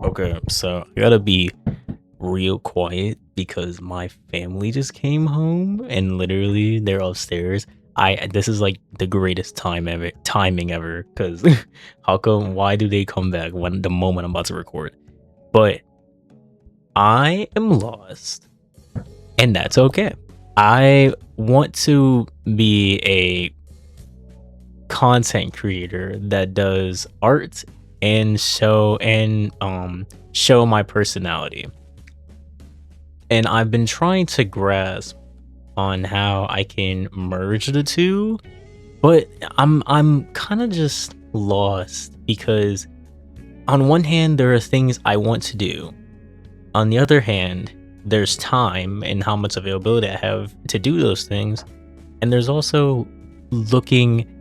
Okay, so I gotta be real quiet because my family just came home and literally they're upstairs. This is like the greatest timing ever because how come why do they come back when the moment I'm about to record? But I am lost and that's okay. I want to be a content creator that does art and show my personality. And I've been trying to grasp on how I can merge the two, but I'm kind of just lost because on one hand there are things I want to do. On the other hand, there's time and how much availability I have to do those things. And looking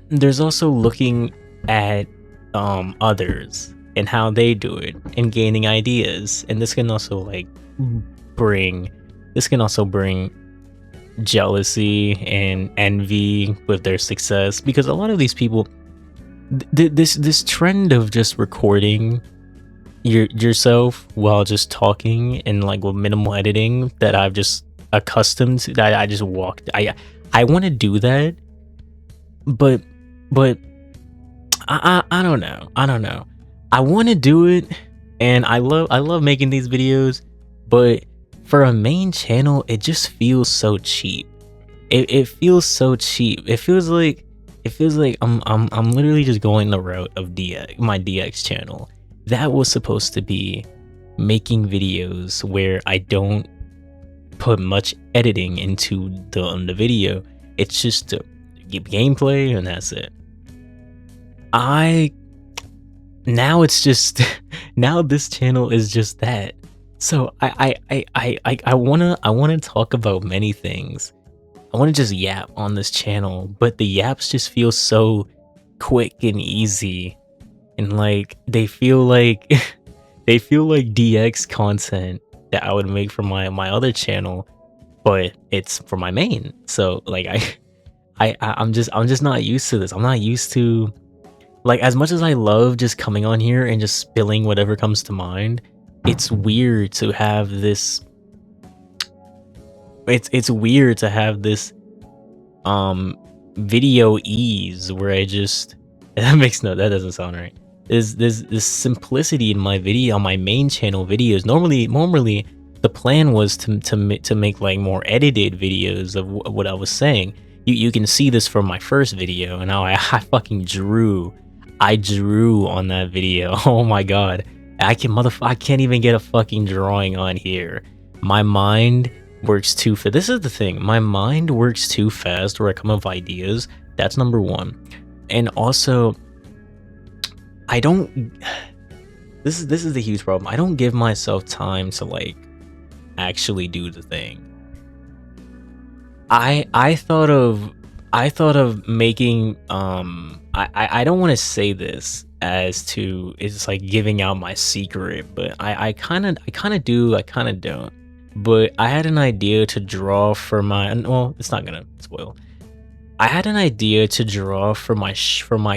there's also looking at others and how they do it and gaining ideas, and bring this can also bring jealousy and envy with their success, because a lot of these people this trend of just recording yourself while just talking and like with minimal editing that I've just accustomed to, that I just walked I want to do that, but but I don't know. I want to do it, and I love making these videos, but for a main channel, it just feels so cheap. It feels so cheap. It feels like I'm literally just going the route of my DX channel. That was supposed to be making videos where I don't put much editing into the video. It's just gameplay and that's it. Now it's just now this channel is just that. So I wanna talk about many things. I wanna just yap on this channel, but the yaps just feel so quick and easy, and like they feel like they feel like DX content that I would make for my other channel, but it's for my main. So like I'm just not used to this. I'm not used to, like, as much as I love just coming on here and just spilling whatever comes to mind, it's weird to have this it's weird to have this video ease where I just that doesn't sound right. There's this simplicity in my video on my main channel videos. Normally the plan was to make like more edited videos of what I was saying. You can see this from my first video and how I fucking drew. I drew on that video. Oh my god. I can't even get a fucking drawing on here. My mind works too fast. This is the thing. My mind works too fast where I come up with ideas. That's number one. And also, I don't this is the huge problem. I don't give myself time to like actually do the thing. I thought of making I don't want to say this as to it's like giving out my secret, but I kind of do, I kind of don't. But I had an idea to draw for my, well, it's not gonna spoil. I had an idea to draw for my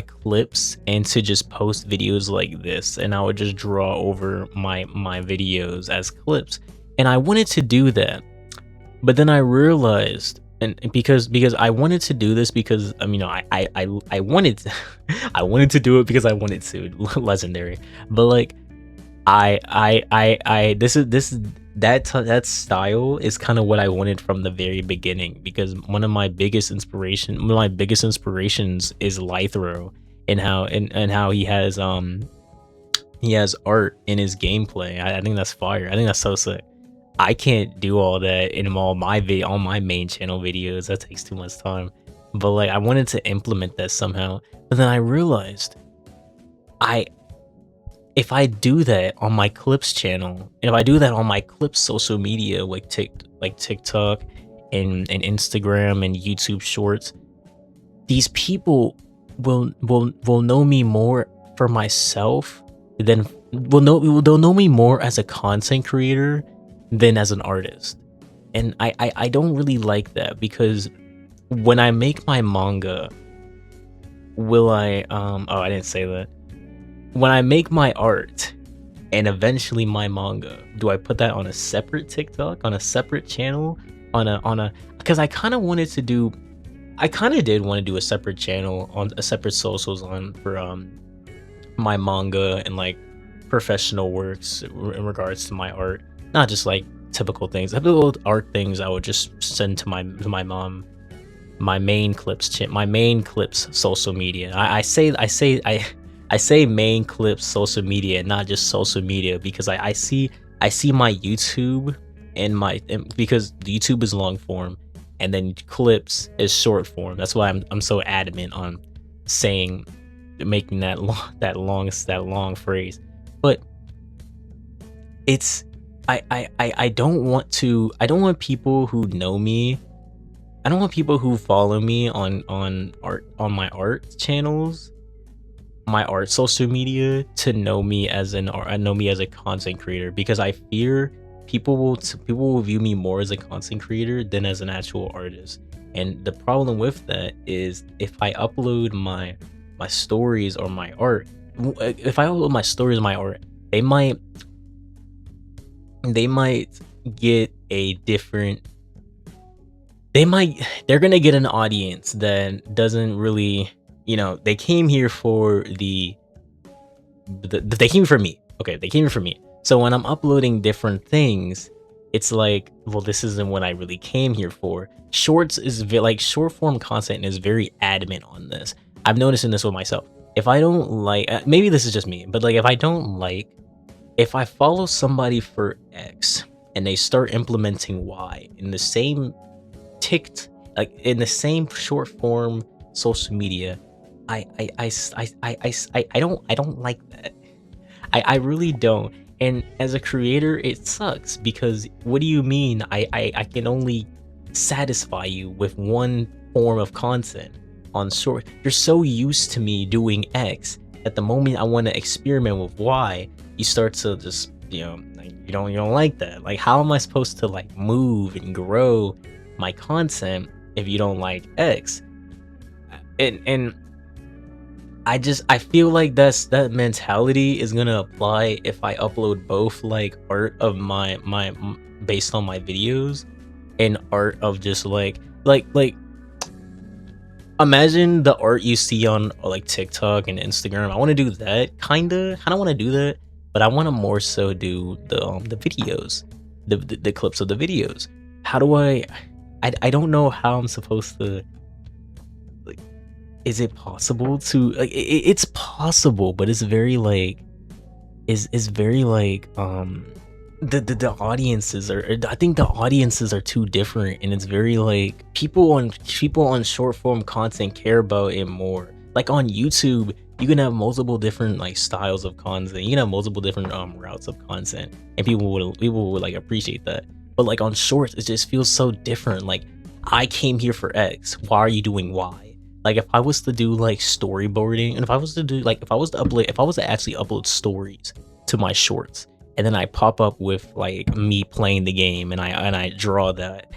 clips and to just post videos like this, and I would just draw over my videos as clips, and I wanted to do that. But then I realized, and because I wanted to do this because I mean, I wanted to, I wanted to do it because I wanted to, legendary. But like this is that style is kind of what I wanted from the very beginning, because one of my biggest inspirations is 𝓜𝓼𝓬𝓲, and how he has art in his gameplay. I think that's fire. I think that's so sick. I can't do all that in all my main channel videos. That takes too much time. But like I wanted to implement that somehow. But then I realized if I do that on my clips channel, and if I do that on my clips social media like TikTok and Instagram and YouTube Shorts, these people will know me more for myself than they'll know me more as a content creator than as an artist. And I don't really like that, because when I make my manga, will I oh, I didn't say that. when I make my art and eventually my manga, do I put that on a separate TikTok, on a separate channel, on a because I kind of wanted to do, I kind of did want to do a separate channel on a separate socials on for my manga and like professional works in regards to my art, not just like typical things. Typical art things I would just send to my mom, my main clips social media. I say main clips social media, not just social media, because I see my YouTube and because YouTube is long form and then clips is short form. That's why I'm so adamant on saying, making that long phrase. But it's I don't want people who know me, I don't want people who follow me on my art channels, my art social media, to know me as a content creator, because I fear people will view me more as a content creator than as an actual artist. And the problem with that is, if I upload my stories or my art, they might get a different, they're gonna get an audience that doesn't really, they came here for they came for me. Okay, they came for me. So when I'm uploading different things, it's like, well, this isn't what I really came here for. Short form content is very adamant on this. I'm noticing this with myself. If I don't like, maybe this is just me, but like, if I follow somebody for X and they start implementing Y in the same in the same short form social media, I don't like that. I really don't. And as a creator, it sucks, because what do you mean I can only satisfy you with one form of content on short? You're so used to me doing X that the moment I want to experiment with Y, you start to just, you don't like that. Like, how am I supposed to like move and grow my content if you don't like X? And I feel like that mentality is gonna apply if I upload both like art of my based on my videos and art of just like imagine the art you see on like TikTok and Instagram. I want to do that kind of. I don't want to do that, but I want to more so do the videos, the clips of the videos. How do I don't know how I'm supposed to, like, is it possible to, like, it's possible, but it's very like, is very like, the audiences are, I think the audiences are too different, and it's very like, people on short form content care about it more. Like on YouTube, you can have multiple different like styles of content, you can have multiple different routes of content, and people would like appreciate that. But like on shorts, it just feels so different. Like, I came here for X, why are you doing Y? Like, if I was to do like storyboarding, and if I was to actually upload stories to my shorts, and then I pop up with like me playing the game and I draw that,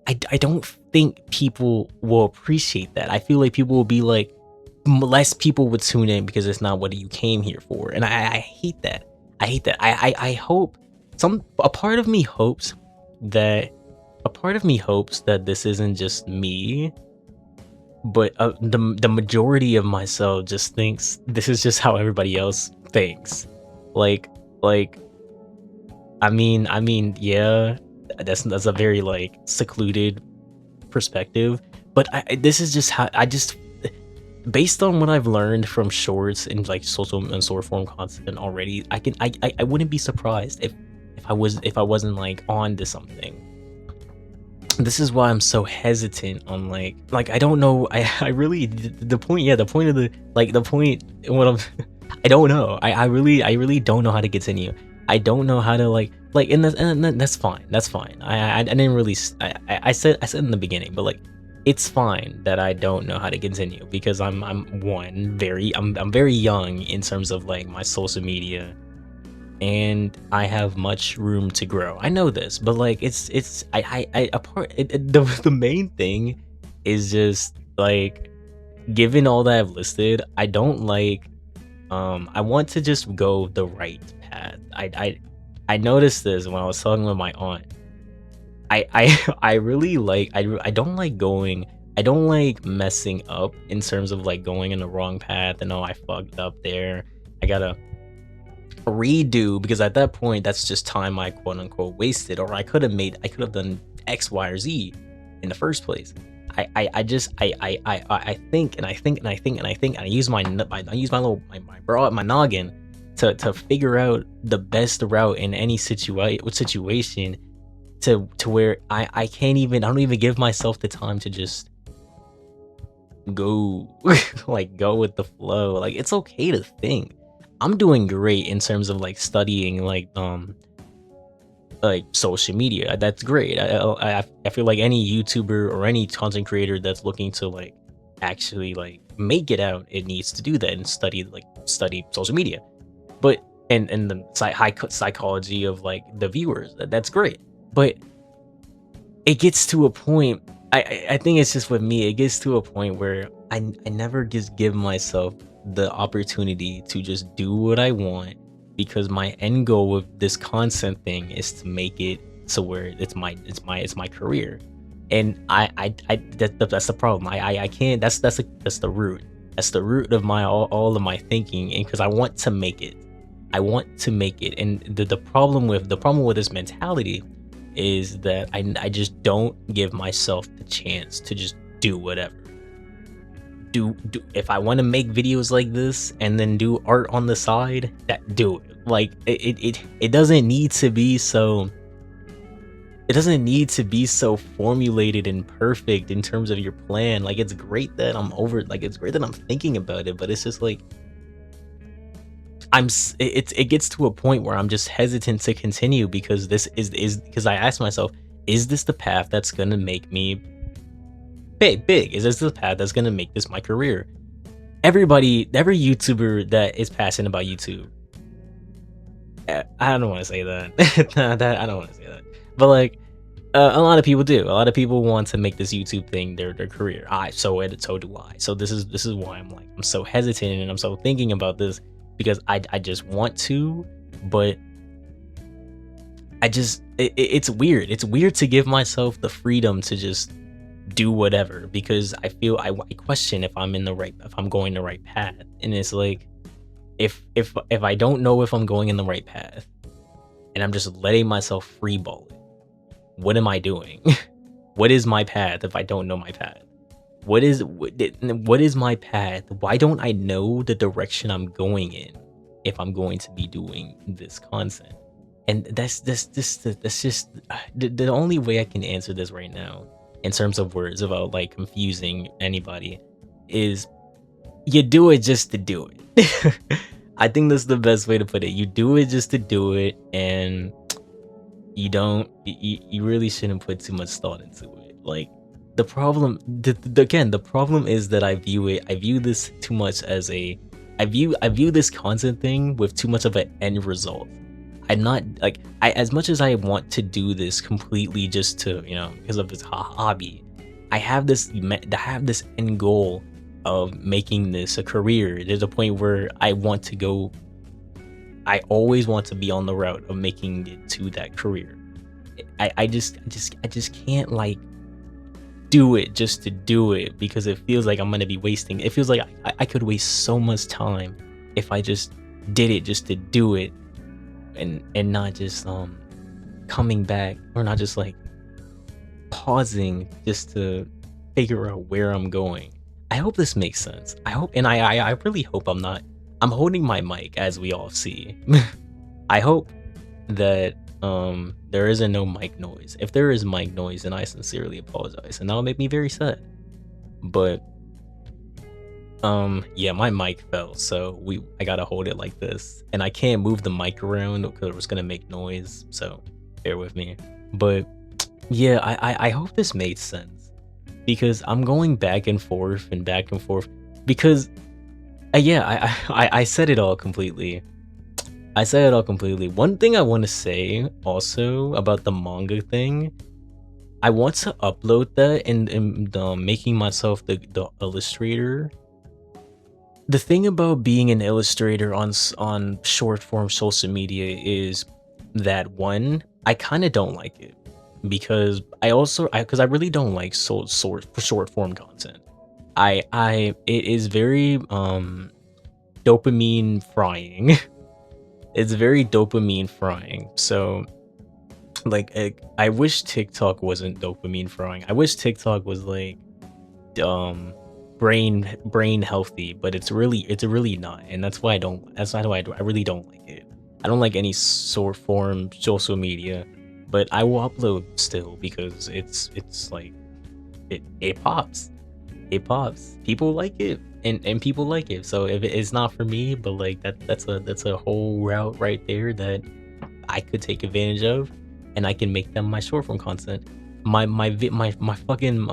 I don't think people will appreciate that. I feel like people will be like, less people would tune in because it's not what you came here for. And I hate that. I hope a part of me hopes that this isn't just me, but the majority of myself just thinks this is just how everybody else thinks. Like I mean, yeah, that's a very like secluded perspective, but this is just how based on what I've learned from shorts and like social and short form content already, I wouldn't be surprised if I wasn't like on to something. This is why I'm so hesitant on like I don't know. I really, the point of the point what I'm I don't know. I really don't know how to continue. I don't know how to like and that's fine. That's fine. I didn't really I said in the beginning, but like, it's fine that I don't know how to continue, because I'm very young in terms of like my social media, and I have much room to grow. I know this, but like the main thing is just like, given all that I've listed, I don't like I want to just go the right path. I noticed this when I was talking with my aunt. I really like I don't like going I don't like messing up in terms of like going in the wrong path and oh I fucked up there. I gotta redo because at that point that's just time I quote unquote wasted, or I could have done X, Y, or Z in the first place. I just I think and I think and I think and I think and I use I use my little my noggin to figure out the best route in any situation to where I can't even I don't even give myself the time to just go like go with the flow. Like it's okay to think. I'm doing great in terms of like studying like social media. That's great. I feel like any YouTuber or any content creator that's looking to like actually like make it out, it needs to do that and study social media. But and the psychology of like the viewers, that's great. But it gets to a point. I think it's just with me. It gets to a point where I never just give myself the opportunity to just do what I want, because my end goal with this content thing is to make it so where it's my career, and that's the problem. I can't. That's the root. That's the root of my all of my thinking, and because I want to make it, and the problem with this mentality is that I just don't give myself the chance to just do whatever. Do if I want to make videos like this and then do art on the side, that do it. Like it doesn't need to be so formulated and perfect in terms of your plan. Like it's great that it's great that I'm thinking about it, but it's just like it gets to a point where I'm just hesitant to continue because because I ask myself, is this the path that's gonna make me big? Is this the path that's gonna make this my career? Every YouTuber that is passionate about YouTube, I don't want to say that. I don't want to say that, but like a lot of people do. A lot of people want to make this YouTube thing their career. So do I. So this is why I'm so hesitant and I'm so thinking about this, because I just want to, but it's weird. It's weird to give myself the freedom to just do whatever, because I feel I question if I'm going the right path. And it's like if I don't know if I'm going in the right path and I'm just letting myself freeball it, what am I doing? What is my path if I don't know my path? What is my path? Why don't I know the direction I'm going in if I'm going to be doing this content? And that's just the only way I can answer this right now in terms of words without like confusing anybody is you do it just to do it. I think that's the best way to put it. You do it just to do it, and you really shouldn't put too much thought into it. Like the problem is that I view this too much as I view this content thing with too much of an end result. I'm not like as much as I want to do this completely just to, because of this hobby, I have this end goal of making this a career. There's a point where I always want to be on the route of making it to that career. I just can't like do it just to do it, because it feels like I'm gonna be wasting. It feels like I could waste so much time if I just did it just to do it, and not just coming back, or not just like pausing just to figure out where I'm going. I hope this makes sense. I really hope I'm holding my mic as we all see. I hope that there isn't no mic noise. If there is mic noise, then I sincerely apologize, and that'll make me very sad. But yeah, my mic fell, so I gotta hold it like this, and I can't move the mic around because it's gonna make noise, so bear with me. But yeah, I hope this made sense, because I'm going back and forth because yeah, I said it all completely. One thing I want to say also about the manga thing, I want to upload that in making myself the illustrator the thing about being an illustrator on short form social media is that, one, I kind of don't like it because I really don't like short form content. It is very dopamine frying. It's very dopamine frying. So like I wish TikTok wasn't dopamine frying. I wish TikTok was like um brain healthy, but it's really not, and that's why I really don't like it. I don't like any short form social media, but I will upload still because it's like it pops. It pops. People like it, and people like it. So if it's not for me, but like that's a whole route right there that I could take advantage of, and I can make them my short form content. My fucking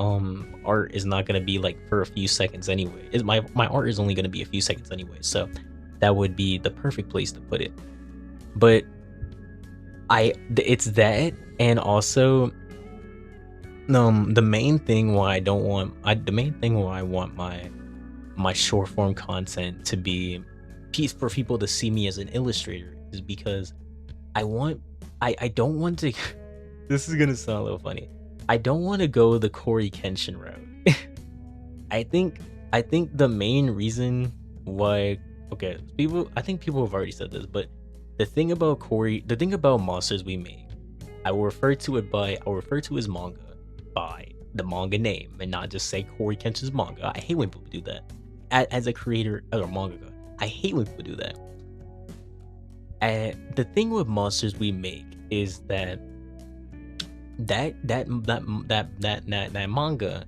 art is not gonna be like for a few seconds anyway. My art is only gonna be a few seconds anyway, so that would be the perfect place to put it. But it's that, and also the main thing why the main thing why I want my short form content to be for people to see me as an illustrator is because I don't want to this is gonna sound a little funny. I don't want to go the Rurouni Kenshin route. I think the main reason why, okay, I think people have already said this, but the thing about monsters we make, I will refer to as manga by the manga name and not just say Rurouni Kenshin's manga. I hate when people do that. As a creator or mangaka, I hate when people do that. And the thing with monsters we make is that manga,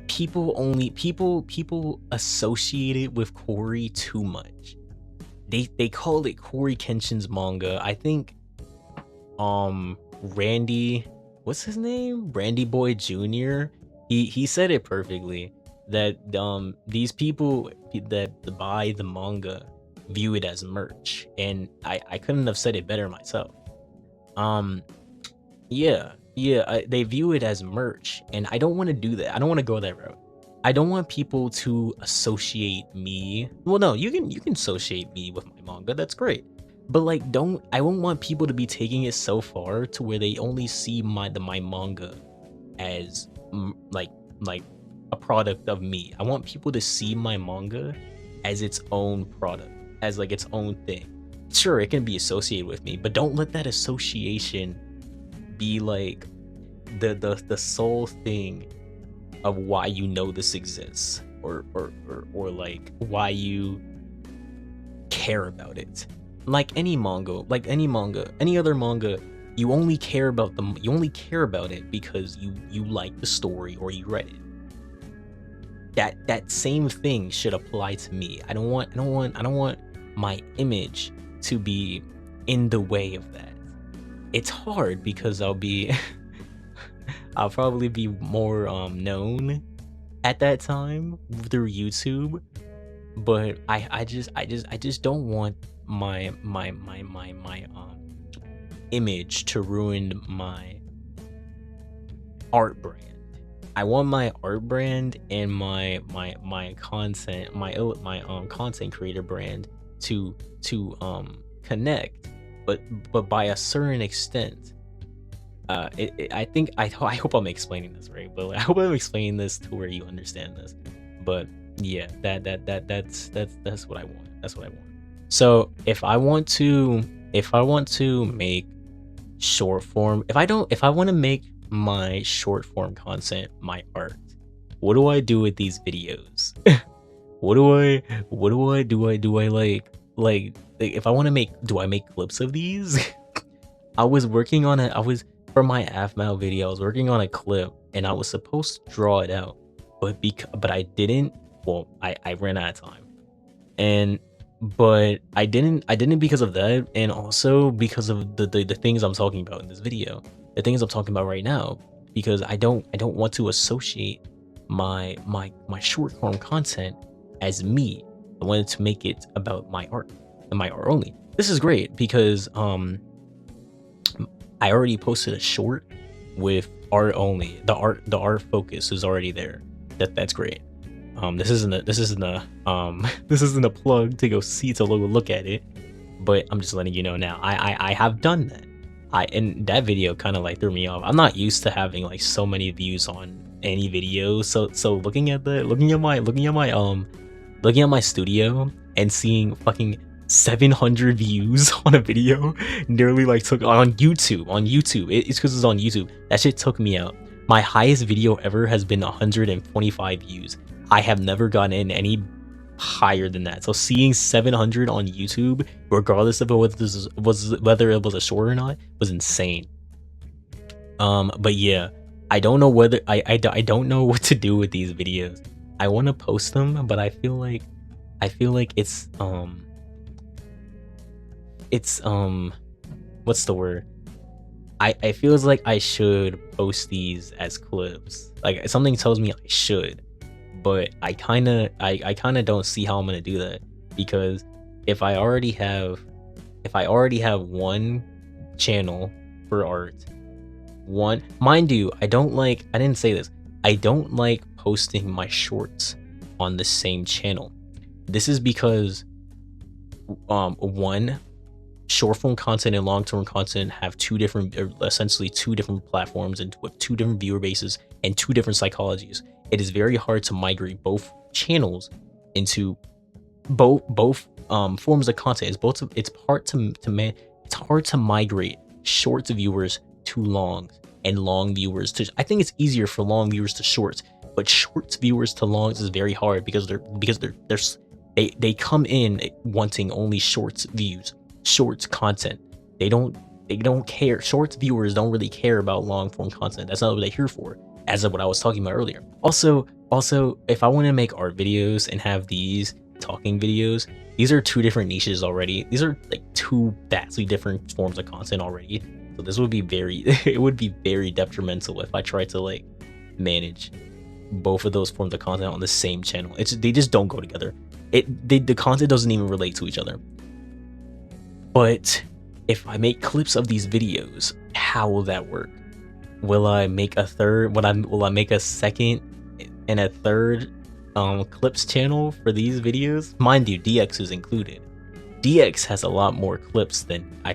people associate it with Corey too much. They call it Rurouni Kenshin's manga. I think Randy, what's his name? Randy Boy Jr. He said it perfectly that these people that buy the manga view it as merch, and I couldn't have said it better myself. Yeah, they view it as merch, and I don't want to do that. I don't want to go that route. I don't want people to associate me. Well, no, you can associate me with my manga. That's great, but like, I won't want people to be taking it so far to where they only see my manga as like a product of me. I want people to see my manga as its own product, as like its own thing. Sure, it can be associated with me, but don't let that association be like the sole thing of why you know this exists, or like why you care about it. Like any other manga, you only care about it because you like the story or you read it. That same thing should apply to me. I don't want my image to be in the way of that. It's hard because I'll probably be more known at that time through YouTube, but I just don't want my image to ruin my art brand. I want my art brand and my content, my content creator brand to connect, but by a certain extent. I hope I'm explaining this right, but I hope I'm explaining this to where you understand this. But yeah, that's what I want. That's what I want. So if I want to make short form, if I want to make my short form content my art, what do I do with these videos? what do I do? I like if I want to make, do I make clips of these? For my AFMAL video, I was working on a clip and I was supposed to draw it out, but I didn't. Well, I ran out of time, but I didn't because of that, and also because of the things I'm talking about in this video, the things I'm talking about right now, because I don't want to associate my short form content as me. I wanted to make it about my art and my art only. This is great because I already posted a short with art only. The art focus is already there. That's great. this isn't a plug to go look at it, but I'm just letting you know now. I have done that. And that video kind of like threw me off. I'm not used to having like so many views on any video. So looking at my studio and seeing fucking 700 views on a video nearly like took on YouTube. It's because it's on YouTube. That shit took me out. My highest video ever has been 125 views. I have never gotten in any higher than that. So seeing 700 on YouTube, regardless of whether it was a short or not, was insane. But yeah, I don't know whether I don't know what to do with these videos. I want to post them, but I feel like it's what's the word? I feels like I should post these as clips. Like something tells me I should, but I kind of don't see how I'm gonna do that, because if I already have one channel for art, mind you, I didn't say this, I don't like posting my shorts on the same channel. This is because one, short form content and long term content have essentially two different platforms and with two different viewer bases and two different psychologies. It is very hard to migrate both channels into both forms of content. It's hard to migrate short viewers to longs and long viewers to. I think it's easier for long viewers to shorts, but shorts viewers to longs is very hard because they come in wanting only shorts views, shorts content. They don't care. Shorts viewers don't really care about long form content. That's not what they're here for, as of what I was talking about earlier. Also, if I want to make art videos and have these talking videos, these are two different niches already. These are like two vastly different forms of content already. So this would be it would be very detrimental if I tried to like manage both of those forms of content on the same channel. They just don't go together. The content doesn't even relate to each other. But if I make clips of these videos, how will that work? Will I make a third? Will I make a second and a third clips channel for these videos? Mind you, DX is included. DX has a lot more clips than I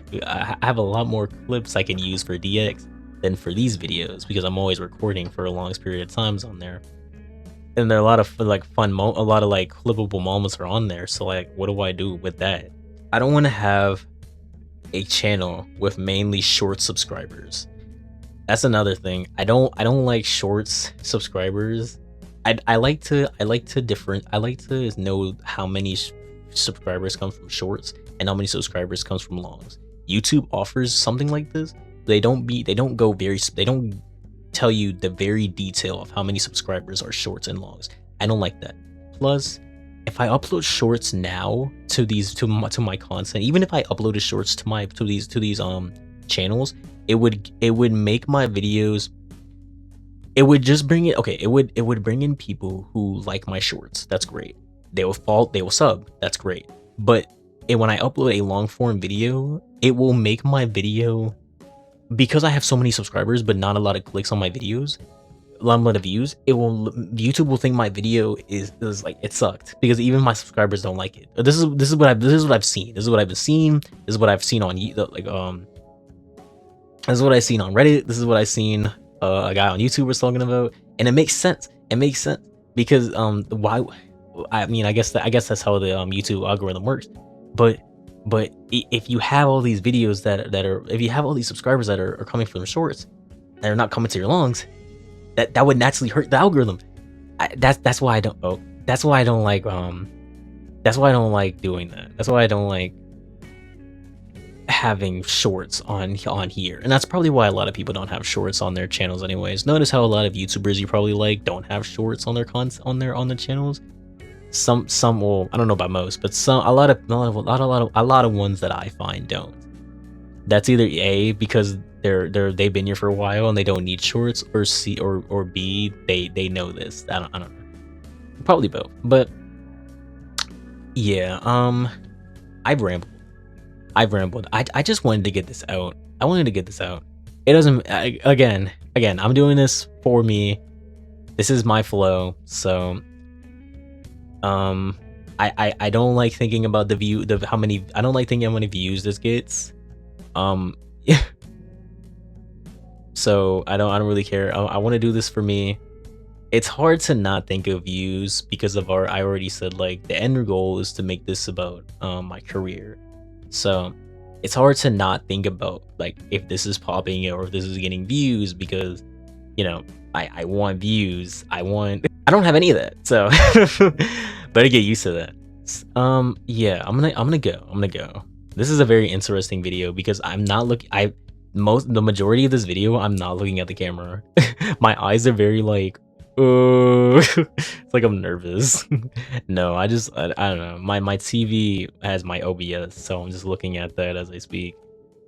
have a lot more clips I can use for DX than for these videos, because I'm always recording for a long period of times on there. And there are a lot of like a lot of like clippable moments are on there. So like, what do I do with that? I don't want to have a channel with mainly short subscribers. That's another thing. I don't like shorts subscribers. I like to know how many subscribers come from shorts and how many subscribers comes from longs. YouTube offers something like this. They don't tell you the very detail of how many subscribers are shorts and longs. I don't like that. Plus, if I upload shorts now to my content, even if I uploaded shorts to these channels, it would make my videos. It would just bring it. Okay, it would bring in people who like my shorts. That's great. They will sub. That's great. But when I upload a long form video, it will make my video, because I have so many subscribers but not a lot of clicks on my videos, a lot of views, YouTube will think my video is like it sucked, because even my subscribers don't like it. This is what I've seen. This is what I've been seeing. This is what I've seen on this is what I've seen on Reddit. This is what I've seen a guy on YouTube was talking about, and it makes sense. It makes sense because why? I mean, I guess that's how the YouTube algorithm works. But if you have all these videos that are, if you have all these subscribers that are coming from shorts, that are not coming to your longs, that would naturally hurt the algorithm. That's why I don't like doing that. That's why I don't like having shorts on here, and that's probably why a lot of people don't have shorts on their channels anyways. Notice how a lot of YouTubers you probably like don't have shorts on their on their channels. Some will, I don't know about most, but a lot of ones that I find don't. That's either A, because they've been here for a while and they don't need shorts, or C, or B, they know this. I don't know. Probably both. But yeah, I've rambled. I just wanted to get this out. It doesn't, again, I'm doing this for me. This is my flow, so I don't like thinking about how many. I don't like thinking how many views this gets. Yeah. So I don't really care. I want to do this for me. It's hard to not think of views because of I already said, like, the end goal is to make this about my career. So it's hard to not think about, like, if this is popping or if this is getting views, because, you know, I want views. I don't have any of that. So better get used to that. Yeah, I'm gonna go. This is a very interesting video because I'm not looking. The majority of this video, I'm not looking at the camera. My eyes are very like, it's like I'm nervous. No, I don't know. My TV has my OBS, so I'm just looking at that as I speak.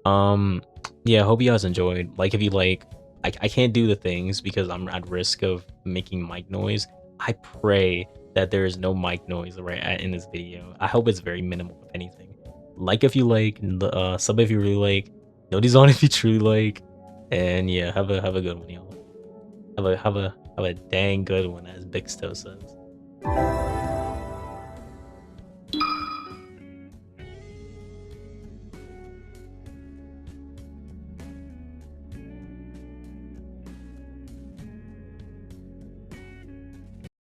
Yeah, hope you guys enjoyed. Like, if you like, I can't do the things because I'm at risk of making mic noise. I pray that there is no mic noise in this video. I hope it's very minimal, if anything. Like if you like, sub if you really like, notice on if you truly like, and yeah, have a good one, y'all. Have a dang good one, as Bixto says.